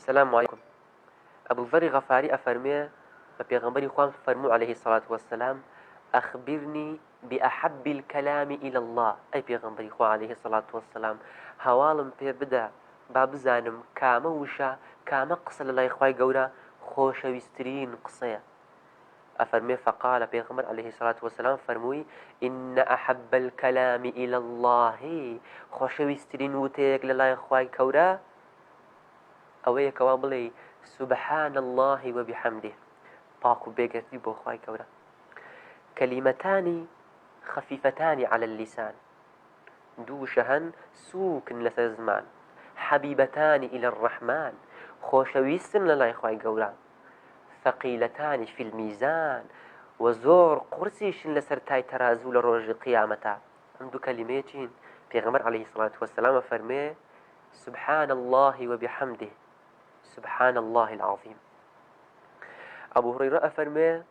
السلام عليكم. أبو ذر غفاري أفرمي بيغمبري خوان فرمو عليه الصلاة والسلام أخبرني بأحب الكلام إلى الله. أي بيغمبري خوان عليه الصلاة والسلام هوالم بي بدا بابزانم كاما وشا كاما قصة لله إخواي قولا خوشويسترين قصية. أفرمي فقال بيغمبر عليه الصلاة والسلام فرموي إن أحب الكلام إلى الله خوشويسترين وتيك لله إخواي كورا أوي كوابلي سبحان الله وبحمده باكو بيغرتي بو خواي كورا كلمتان خفيفتان على اللسان دوشهن سوكن لسزمان حبيبتان إلى الرحمن خوشويستن لله خواي كورا ثقيلتان في الميزان وزور قرسيش لسرتاي ترازو لروج قيامتا عنده كلمتين بيغمر عليه الصلاة والسلام فرمي سبحان الله وبحمده سبحان الله العظيم. أبو هريرة أفرمي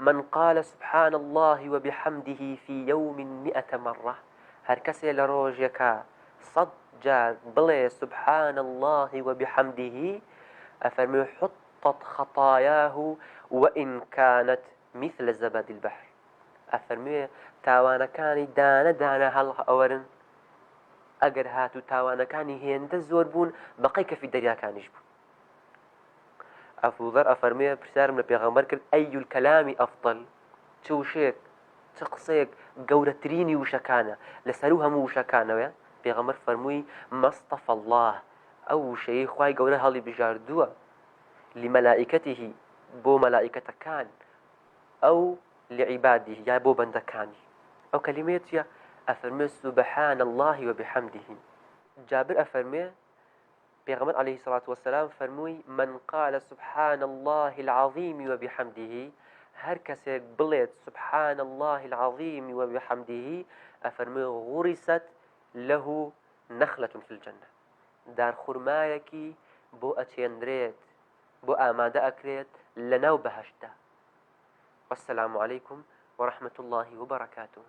من قال سبحان الله وبحمده في يوم 100 مرة هركسي لروجك صد بلي سبحان الله وبحمده أفرمي حطت خطاياه وإن كانت مثل زبد البحر. أفرمي تاوانا كاني دانا هل أورن أجر هاتو تاوانا كاني هيند زوربون بقيك في الدريا كانش بون. أبو ذر أفرمي برسالة من البيغمبر كل أي الكلام أفضل توشيك تقصيك قورتريني وشكانا لسروها مو وشكانا ويا بيغمبر فرموي ما اصطفى الله أو شيء خواي قورها اللي بجاردوا لملائكته بو ملائكة كان أو لعباده يا بو بندكاني أو كلمات يا أفرمي سبحان الله وبحمده. جابر أفرمي بيغمبر عليه الصلاة والسلام فرموي من قال سبحان الله العظيم وبحمده هر كسيك بليت سبحان الله العظيم وبحمده أفرمي غرست له نخلة في الجنة دار خرمايكي بو أتيندريت بو آمادة أكريت لنو بهشتا. والسلام عليكم ورحمة الله وبركاته.